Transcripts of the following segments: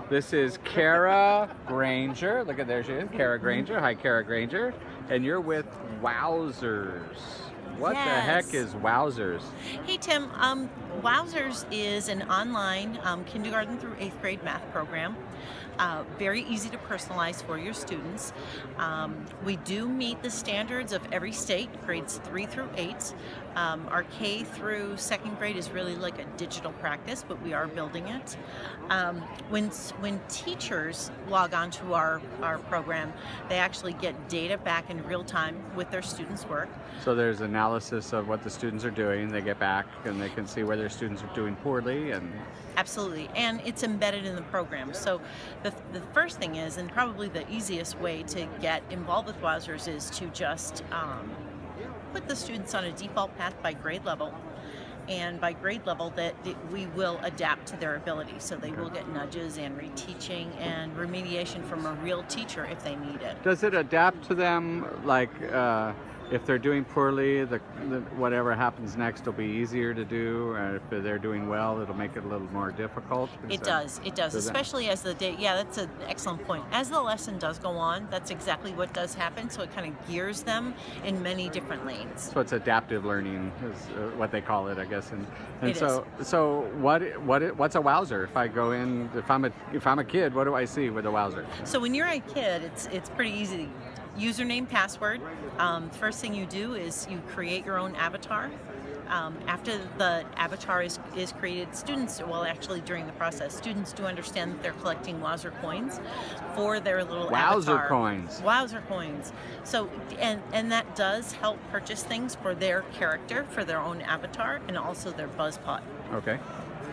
This is Kara Granger. Look at there she is, Kara Granger. Hi, Kara Granger. And you're with Wowzers. What the heck is Wowzers? Hey Tim, Wowzers is an online kindergarten through 8th grade math program. Very easy to personalize for your students. We do meet the standards of every state, grades 3 through 8. Our K through 2nd grade is really like a digital practice, but we are building it. When teachers log on to our program, they actually get data back in real time with their students' work. So there's analysis of what the students are doing. They get back and they can see where their students are doing poorly. And Absolutely, and it's embedded in the program. So the first thing is, and probably the easiest way to get involved with Wowzers, is to just put the students on a default path by grade level. And by grade level, that we will adapt to their ability. So they will get nudges and reteaching and remediation from a real teacher if they need it. does it adapt to them, like if they're doing poorly, the whatever happens next will be easier to do, or if they're doing well, it'll make it a little more difficult? It does, especially as the day, yeah, that's an excellent point. As the lesson does go on, that's exactly what does happen, so it kind of gears them in many different lanes. So it's adaptive learning is what they call it, I guess. And It so what's a Wowzer? If I go in, if I'm a kid, what do I see with a Wowzer? So when you're a kid, it's pretty easy. Username, password. First thing you do is you create your own avatar. After the avatar is created, students, well, actually during the process, students do understand that they're collecting Wowzer coins for their little Wowzer avatar. coins. Wowzer coins. So, and that does help purchase things for their character, for their own avatar, and also their buzz pot. Okay.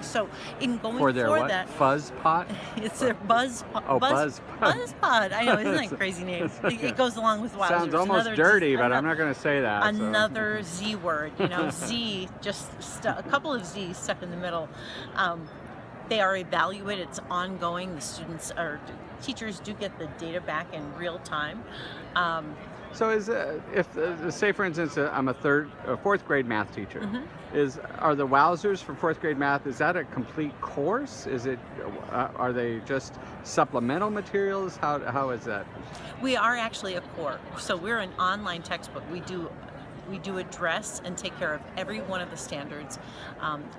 So in going For their what? that, Fuzz pot? it's their buzz Oh, buzz pod. buzz pod. I know, isn't that a crazy name? It goes along with Wowzers. Sounds almost Another dirty, but I'm not going to say that. so. Another Z word, Z, just a couple of Z's stuck in the middle. They are evaluated, it's ongoing. The students or teachers do get the data back in real time. So if say for instance I'm a 4th grade math teacher, are the Wowzers for 4th grade math, is that a complete course? Is it are they just supplemental materials? How is that? We are actually a core, so we're an online textbook. We do address and take care of every one of the standards.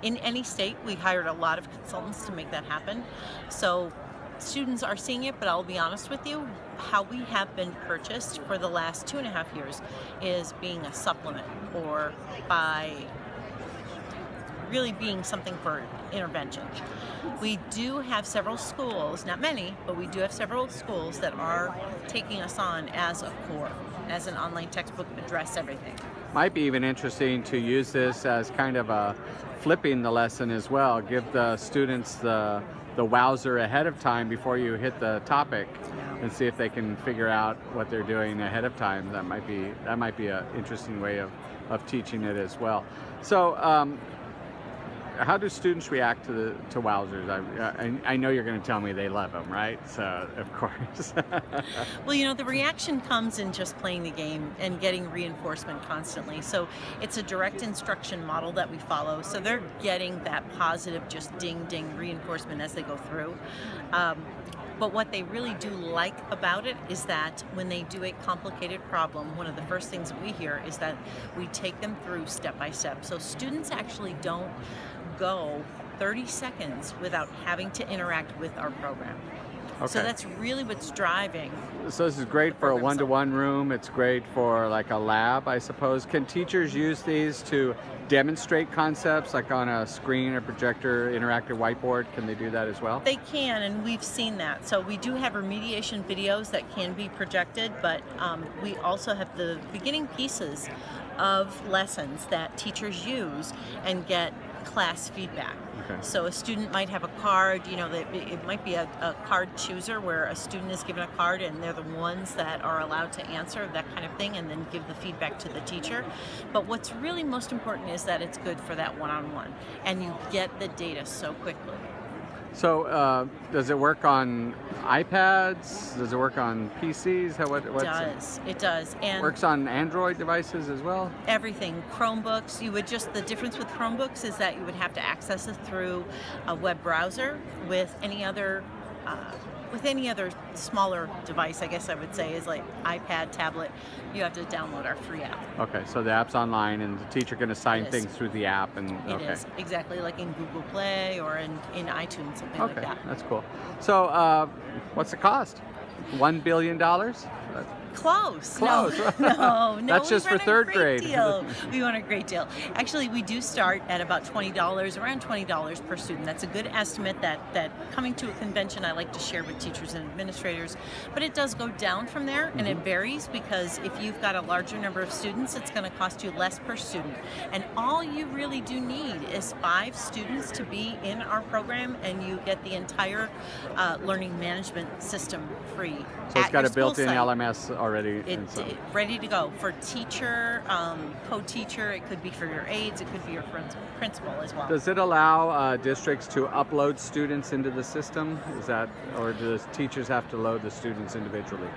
In any state, we hired a lot of consultants to make that happen. So students are seeing it, but I'll be honest with you, how we have been purchased for the last 2.5 years is being a supplement, or by really being something for intervention. We do have several schools, not many, but we do have several schools that are taking us on as a core, as an online textbook, address everything. Might be even interesting to use this as kind of a flipping the lesson as well. Give the students the Wowzer ahead of time before you hit the topic, and see if they can figure out what they're doing ahead of time. That might be an interesting way of teaching it as well. So how do students react to Wowzers? I know you're going to tell me they love them, right? So of course. Well, the reaction comes in just playing the game and getting reinforcement constantly. So it's a direct instruction model that we follow. So they're getting that positive, just ding, ding reinforcement as they go through. But what they really do like about it is that when they do a complicated problem, one of the first things we hear is that we take them through step by step. So students actually don't go 30 seconds without having to interact with our program. Okay. So that's really what's driving. So this is great for a one-to-one room. It's great for like a lab, I suppose. Can teachers use these to demonstrate concepts, like on a screen or projector, interactive whiteboard? Can they do that as well? They can, and we've seen that. So we do have remediation videos that can be projected, but we also have the beginning pieces of lessons that teachers use and get class feedback. Okay. So a student might have a card, it might be a card chooser where a student is given a card and they're the ones that are allowed to answer, that kind of thing, and then give the feedback to the teacher. But what's really most important is that it's good for that one-on-one, and you get the data so quickly. So does it work on iPads? Does it work on PCs? It does. And works on Android devices as well? Everything. Chromebooks, the difference with Chromebooks is that you would have to access it through a web browser. With any other with any other smaller device, I guess I would say, is like iPad, tablet, you have to download our free app. Okay, so the app's online, and the teacher can assign It is. things through the app, and It okay. is exactly like in Google Play or in iTunes, something like Okay, that. that's cool. So, what's the cost? $1 billion? Close. Close. No. That's just we for want a third great grade. Deal. We want a great deal. Actually, we do start at about $20, around $20 per student. That's a good estimate that coming to a convention I like to share with teachers and administrators. But it does go down from there, and it varies because if you've got a larger number of students, it's going to cost you less per student. And all you really do need is 5 students to be in our program, and you get the entire learning management system free. So it's at got your a built-in school site. LMS already. and so- Ready to go for teacher, co-teacher. It could be for your aides. It could be your principal as well. Does it allow districts to upload students into the system? Is that, or do teachers have to load the students individually?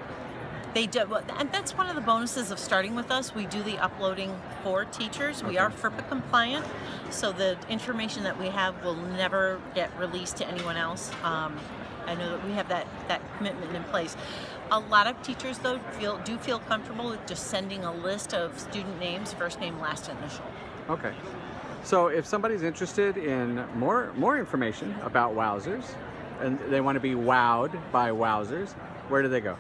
They do, and that's one of the bonuses of starting with us. We do the uploading for teachers. We are FERPA compliant, so the information that we have will never get released to anyone else. I know that we have that commitment in place. A lot of teachers, though, do feel comfortable with just sending a list of student names, first name, last initial. Okay. So if somebody's interested in more information about Wowzers, and they want to be wowed by Wowzers, where do they go?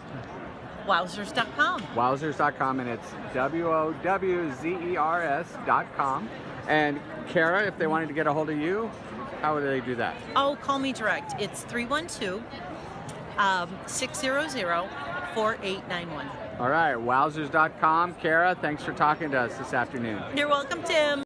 Wowzers.com. Wowzers.com, and it's WOWZERS.com. And Kara, if they wanted to get a hold of you, how would they do that? Oh, call me direct. It's 312-600-4891. All right, Wowzers.com. Kara, thanks for talking to us this afternoon. You're welcome, Tim.